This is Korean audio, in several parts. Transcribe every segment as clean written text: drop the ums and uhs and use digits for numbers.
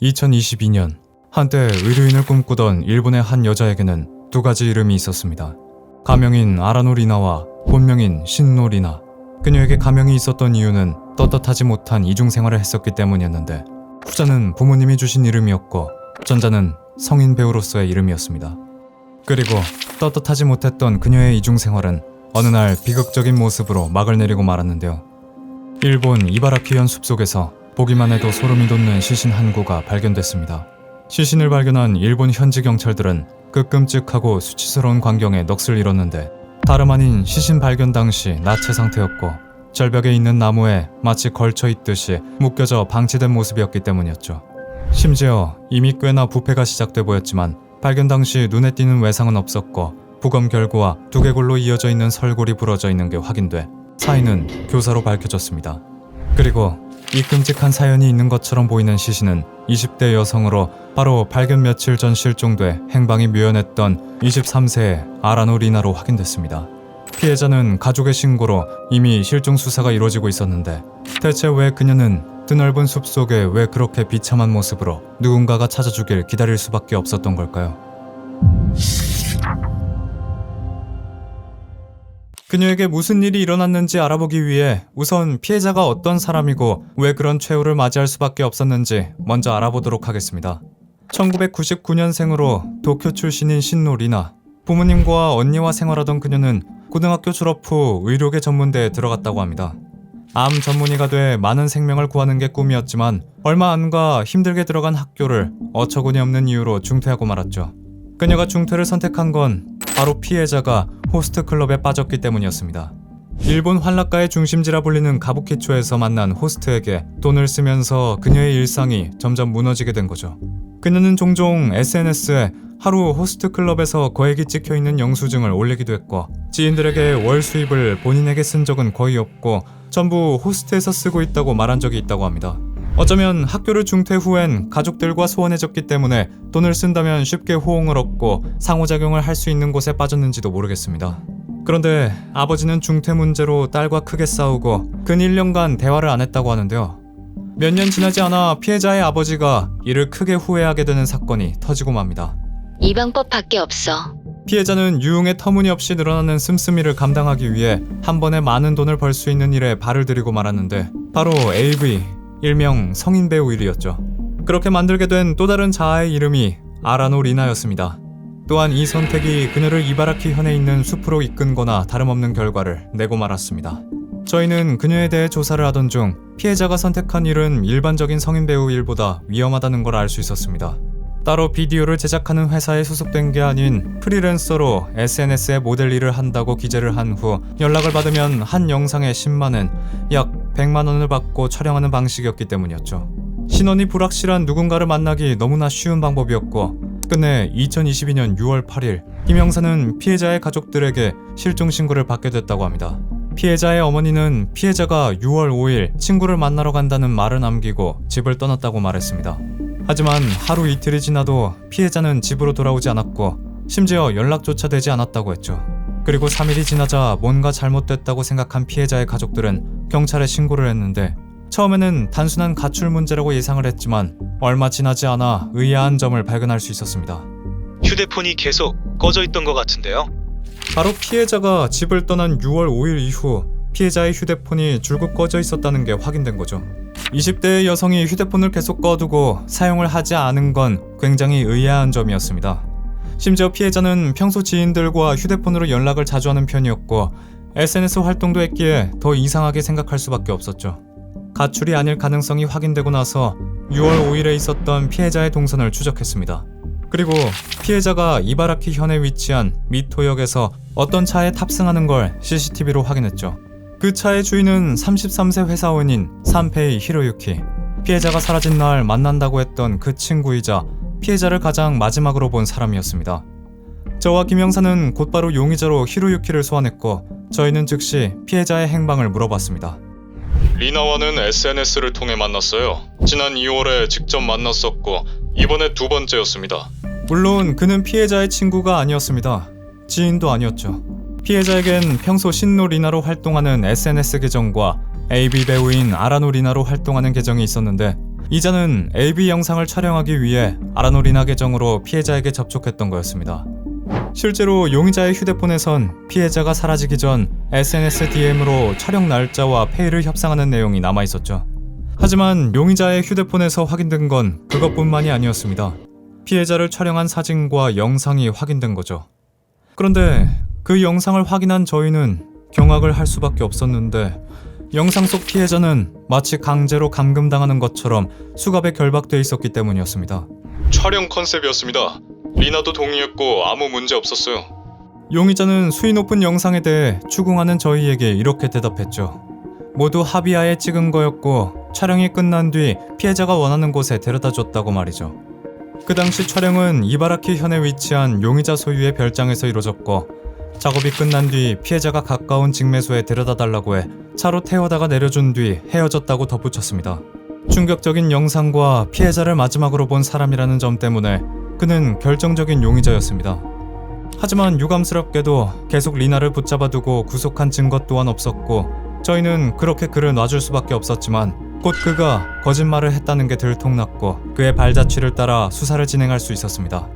2022년 한때 의료인을 꿈꾸던 일본의 한 여자에게는 두 가지 이름이 있었습니다. 가명인 아라노 리나와 본명인 신노 리나. 그녀에게 가명이 있었던 이유는 떳떳하지 못한 이중생활을 했었기 때문이었는데, 후자는 부모님이 주신 이름이었고 전자는 성인 배우로서의 이름이었습니다. 그리고 떳떳하지 못했던 그녀의 이중생활은 어느 날 비극적인 모습으로 막을 내리고 말았는데요. 일본 이바라키현 숲속에서 보기만 해도 소름이 돋는 시신 한 구가 발견됐습니다. 시신을 발견한 일본 현지 경찰들은 그 끔찍하고 수치스러운 광경에 넋을 잃었는데, 다름 아닌 시신 발견 당시 나체 상태였고 절벽에 있는 나무에 마치 걸쳐있듯이 묶여져 방치된 모습이었기 때문이었죠. 심지어 이미 꽤나 부패가 시작돼 보였지만 발견 당시 눈에 띄는 외상은 없었고, 부검 결과 두개골로 이어져 있는 설골이 부러져 있는 게 확인돼 사인은 교사로 밝혀졌습니다. 그리고 이 끔찍한 사연이 있는 것처럼 보이는 시신은 20대 여성으로 바로 발견 며칠 전 실종돼 행방이 묘연했던 23세의 아라노 리나로 확인됐습니다. 피해자는 가족의 신고로 이미 실종 수사가 이루어지고 있었는데, 대체 왜 그녀는 드넓은 숲속에 왜 그렇게 비참한 모습으로 누군가가 찾아주길 기다릴 수밖에 없었던 걸까요? 그녀에게 무슨 일이 일어났는지 알아보기 위해 우선 피해자가 어떤 사람이고 왜 그런 최후를 맞이할 수밖에 없었는지 먼저 알아보도록 하겠습니다. 1999년생으로 도쿄 출신인 신노 리나. 부모님과 언니와 생활하던 그녀는 고등학교 졸업 후 의료계 전문대에 들어갔다고 합니다. 암 전문의가 돼 많은 생명을 구하는 게 꿈이었지만 얼마 안 가 힘들게 들어간 학교를 어처구니 없는 이유로 중퇴하고 말았죠. 그녀가 중퇴를 선택한 건 바로 피해자가 호스트 클럽에 빠졌기 때문이었습니다. 일본 환락가의 중심지라 불리는 가부키초에서 만난 호스트에게 돈을 쓰면서 그녀의 일상이 점점 무너지게 된 거죠. 그녀는 종종 SNS에 하루 호스트 클럽에서 거액이 찍혀있는 영수증을 올리기도 했고, 지인들에게 월 수입을 본인에게 쓴 적은 거의 없고 전부 호스트에서 쓰고 있다고 말한 적이 있다고 합니다. 어쩌면 학교를 중퇴 후엔 가족들과 소원해졌기 때문에 돈을 쓴다면 쉽게 호응을 얻고 상호작용을 할 수 있는 곳에 빠졌는지도 모르겠습니다. 그런데 아버지는 중퇴 문제로 딸과 크게 싸우고 근 1년간 대화를 안 했다고 하는데요. 몇 년 지나지 않아 피해자의 아버지가 이를 크게 후회하게 되는 사건이 터지고 맙니다. 이 방법밖에 없어. 피해자는 유흥의 터무니없이 늘어나는 씀씀이를 감당하기 위해 한 번에 많은 돈을 벌 수 있는 일에 발을 들이고 말았는데, 바로 AV, 일명 성인 배우 일이었죠. 그렇게 만들게 된 또 다른 자아의 이름이 아라노 리나였습니다. 또한 이 선택이 그녀를 이바라키 현에 있는 숲으로 이끈거나 다름없는 결과를 내고 말았습니다. 저희는 그녀에 대해 조사를 하던 중 피해자가 선택한 일은 일반적인 성인 배우 일보다 위험하다는 걸 알 수 있었습니다. 따로 비디오를 제작하는 회사에 소속된 게 아닌 프리랜서로 SNS에 모델 일을 한다고 기재를 한 후 연락을 받으면 한 영상에 10만원, 약 100만원을 받고 촬영하는 방식이었기 때문이었죠. 신원이 불확실한 누군가를 만나기 너무나 쉬운 방법이었고, 끝내 2022년 6월 8일 김 형사는 피해자의 가족들에게 실종 신고를 받게 됐다고 합니다. 피해자의 어머니는 피해자가 6월 5일 친구를 만나러 간다는 말을 남기고 집을 떠났다고 말했습니다. 하지만 하루 이틀이 지나도 피해자는 집으로 돌아오지 않았고 심지어 연락조차 되지 않았다고 했죠. 그리고 3일이 지나자 뭔가 잘못됐다고 생각한 피해자의 가족들은 경찰에 신고를 했는데, 처음에는 단순한 가출 문제라고 예상을 했지만 얼마 지나지 않아 의아한 점을 발견할 수 있었습니다. 휴대폰이 계속 꺼져 있던 것 같은데요. 바로 피해자가 집을 떠난 6월 5일 이후 피해자의 휴대폰이 줄곧 꺼져 있었다는 게 확인된 거죠. 20대의 여성이 휴대폰을 계속 꺼두고 사용을 하지 않은 건 굉장히 의아한 점이었습니다. 심지어 피해자는 평소 지인들과 휴대폰으로 연락을 자주 하는 편이었고 SNS 활동도 했기에 더 이상하게 생각할 수밖에 없었죠. 가출이 아닐 가능성이 확인되고 나서 6월 5일에 있었던 피해자의 동선을 추적했습니다. 그리고 피해자가 이바라키 현에 위치한 미토역에서 어떤 차에 탑승하는 걸 CCTV로 확인했죠. 그 차의 주인은 33세 회사원인 산페이 히로유키. 피해자가 사라진 날 만난다고 했던 그 친구이자 피해자를 가장 마지막으로 본 사람이었습니다. 저와 김 형사는 곧바로 용의자로 히로유키를 소환했고, 저희는 즉시 피해자의 행방을 물어봤습니다. 리나와는 SNS를 통해 만났어요. 지난 2월에 직접 만났었고 이번에 두 번째였습니다. 물론 그는 피해자의 친구가 아니었습니다. 지인도 아니었죠. 피해자에겐 평소 신노 리나로 활동하는 SNS 계정과 AV 배우인 아라노 리나로 활동하는 계정이 있었는데, 이자는 AV 영상을 촬영하기 위해 아라노리나 계정으로 피해자에게 접촉했던 거였습니다. 실제로 용의자의 휴대폰에선 피해자가 사라지기 전 SNS DM으로 촬영 날짜와 페이를 협상하는 내용이 남아있었죠. 하지만 용의자의 휴대폰에서 확인된 건 그것뿐만이 아니었습니다. 피해자를 촬영한 사진과 영상이 확인된 거죠. 그런데 그 영상을 확인한 저희는 경악을 할 수밖에 없었는데, 영상 속 피해자는 마치 강제로 감금당하는 것처럼 수갑에 결박돼 있었기 때문이었습니다. 촬영 컨셉이었습니다. 리나도 동의했고 아무 문제 없었어요. 용의자는 수위 높은 영상에 대해 추궁하는 저희에게 이렇게 대답했죠. 모두 합의하에 찍은 거였고 촬영이 끝난 뒤 피해자가 원하는 곳에 데려다 줬다고 말이죠. 그 당시 촬영은 이바라키 현에 위치한 용의자 소유의 별장에서 이루어졌고, 작업이 끝난 뒤 피해자가 가까운 직매소에 데려다 달라고 해 차로 태워다가 내려준 뒤 헤어졌다고 덧붙였습니다. 충격적인 영상과 피해자를 마지막으로 본 사람이라는 점 때문에 그는 결정적인 용의자였습니다. 하지만 유감스럽게도 계속 리나를 붙잡아두고 구속한 증거 또한 없었고, 저희는 그렇게 그를 놔줄 수밖에 없었지만 곧 그가 거짓말을 했다는 게 들통났고 그의 발자취를 따라 수사를 진행할 수 있었습니다.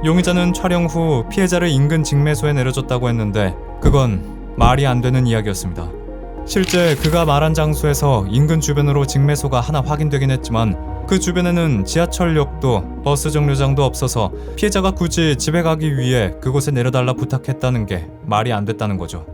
용의자는 촬영 후 피해자를 인근 직매소에 내려줬다고 했는데 그건 말이 안 되는 이야기였습니다. 실제 그가 말한 장소에서 인근 주변으로 직매소가 하나 확인되긴 했지만 그 주변에는 지하철역도 버스 정류장도 없어서 피해자가 굳이 집에 가기 위해 그곳에 내려달라 부탁했다는 게 말이 안 됐다는 거죠.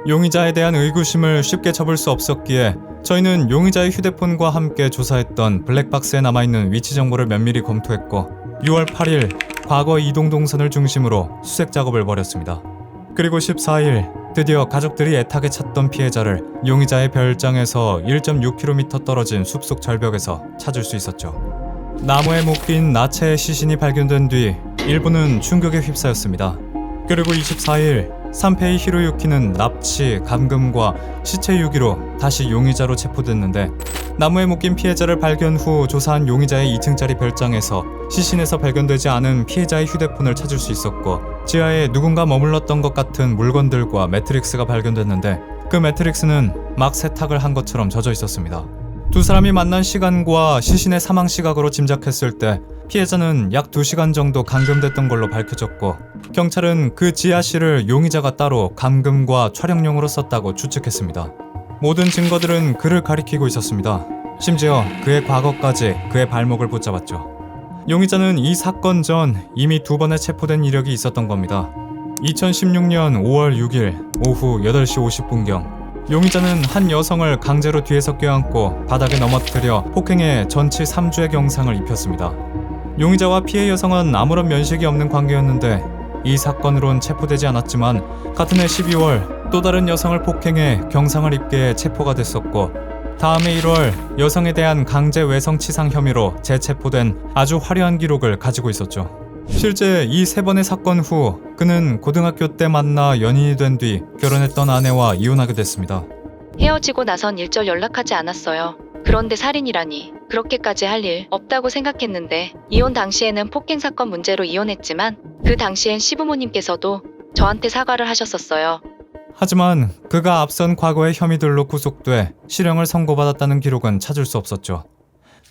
용의자에 대한 의구심을 쉽게 접을 수 없었기에 저희는 용의자의 휴대폰과 함께 조사했던 블랙박스에 남아있는 위치 정보를 면밀히 검토했고 6월 8일 과거 이동 동선을 중심으로 수색 작업을 벌였습니다. 그리고 14일 드디어 가족들이 애타게 찾던 피해자를 용의자의 별장에서 1.6km 떨어진 숲속 절벽에서 찾을 수 있었죠. 나무에 묶인 나체의 시신이 발견된 뒤 일부는 충격에 휩싸였습니다. 그리고 24일 산페이 히로유키는 납치, 감금과 시체 유기로 다시 용의자로 체포됐는데, 나무에 묶인 피해자를 발견 후 조사한 용의자의 2층짜리 별장에서 시신에서 발견되지 않은 피해자의 휴대폰을 찾을 수 있었고, 지하에 누군가 머물렀던 것 같은 물건들과 매트릭스가 발견됐는데 그 매트릭스는 막 세탁을 한 것처럼 젖어 있었습니다. 두 사람이 만난 시간과 시신의 사망 시각으로 짐작했을 때 피해자는 약 2시간 정도 감금됐던 걸로 밝혀졌고, 경찰은 그 지하실을 용의자가 따로 감금과 촬영용으로 썼다고 추측했습니다. 모든 증거들은 그를 가리키고 있었습니다. 심지어 그의 과거까지 그의 발목을 붙잡았죠. 용의자는 이 사건 전 이미 2번의 체포된 이력이 있었던 겁니다. 2016년 5월 6일 오후 8시 50분경 용의자는 한 여성을 강제로 뒤에서 껴안고 바닥에 넘어뜨려 폭행해 전치 3주의 경상을 입혔습니다. 용의자와 피해 여성은 아무런 면식이 없는 관계였는데 이 사건으론 체포되지 않았지만 같은 해 12월 또 다른 여성을 폭행해 경상을 입게 체포가 됐었고, 다음해 1월 여성에 대한 강제 외성치상 혐의로 재체포된 아주 화려한 기록을 가지고 있었죠. 실제 이 3번의 사건 후 그는 고등학교 때 만나 연인이 된 뒤 결혼했던 아내와 이혼하게 됐습니다. 헤어지고 나선 일절 연락하지 않았어요. 그런데 살인이라니 그렇게까지 할 일 없다고 생각했는데, 이혼 당시에는 폭행 사건 문제로 이혼했지만 그 당시엔 시부모님께서도 저한테 사과를 하셨었어요. 하지만 그가 앞선 과거의 혐의들로 구속돼 실형을 선고받았다는 기록은 찾을 수 없었죠.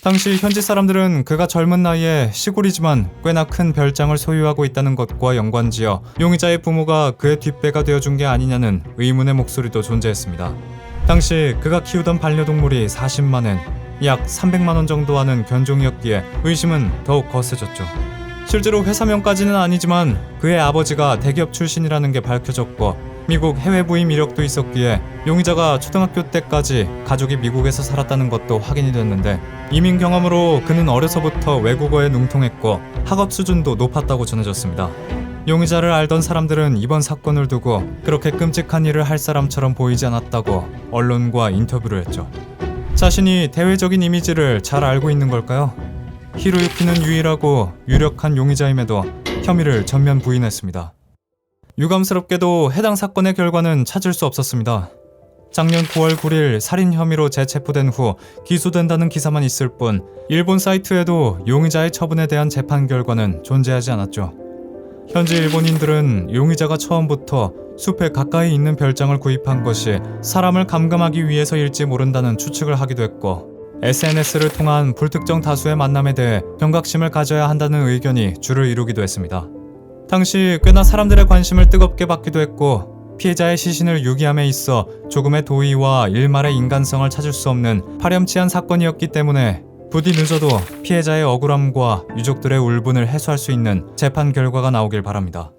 당시 현지 사람들은 그가 젊은 나이에 시골이지만 꽤나 큰 별장을 소유하고 있다는 것과 연관지어 용의자의 부모가 그의 뒷배가 되어준 게 아니냐는 의문의 목소리도 존재했습니다. 당시 그가 키우던 반려동물이 40만엔, 약 300만원 정도 하는 견종이었기에 의심은 더욱 거세졌죠. 실제로 회사명까지는 아니지만 그의 아버지가 대기업 출신이라는 게 밝혀졌고, 미국 해외 부임 이력도 있었기에 용의자가 초등학교 때까지 가족이 미국에서 살았다는 것도 확인이 됐는데, 이민 경험으로 그는 어려서부터 외국어에 능통했고 학업 수준도 높았다고 전해졌습니다. 용의자를 알던 사람들은 이번 사건을 두고 그렇게 끔찍한 일을 할 사람처럼 보이지 않았다고 언론과 인터뷰를 했죠. 자신이 대외적인 이미지를 잘 알고 있는 걸까요? 히로유키는 유일하고 유력한 용의자임에도 혐의를 전면 부인했습니다. 유감스럽게도 해당 사건의 결과는 찾을 수 없었습니다. 작년 9월 9일 살인 혐의로 재체포된 후 기소된다는 기사만 있을 뿐 일본 사이트에도 용의자의 처분에 대한 재판 결과는 존재하지 않았죠. 현지 일본인들은 용의자가 처음부터 숲에 가까이 있는 별장을 구입한 것이 사람을 감금하기 위해서일지 모른다는 추측을 하기도 했고, SNS를 통한 불특정 다수의 만남에 대해 경각심을 가져야 한다는 의견이 주를 이루기도 했습니다. 당시 꽤나 사람들의 관심을 뜨겁게 받기도 했고 피해자의 시신을 유기함에 있어 조금의 도의와 일말의 인간성을 찾을 수 없는 파렴치한 사건이었기 때문에 부디 늦어도 피해자의 억울함과 유족들의 울분을 해소할 수 있는 재판 결과가 나오길 바랍니다.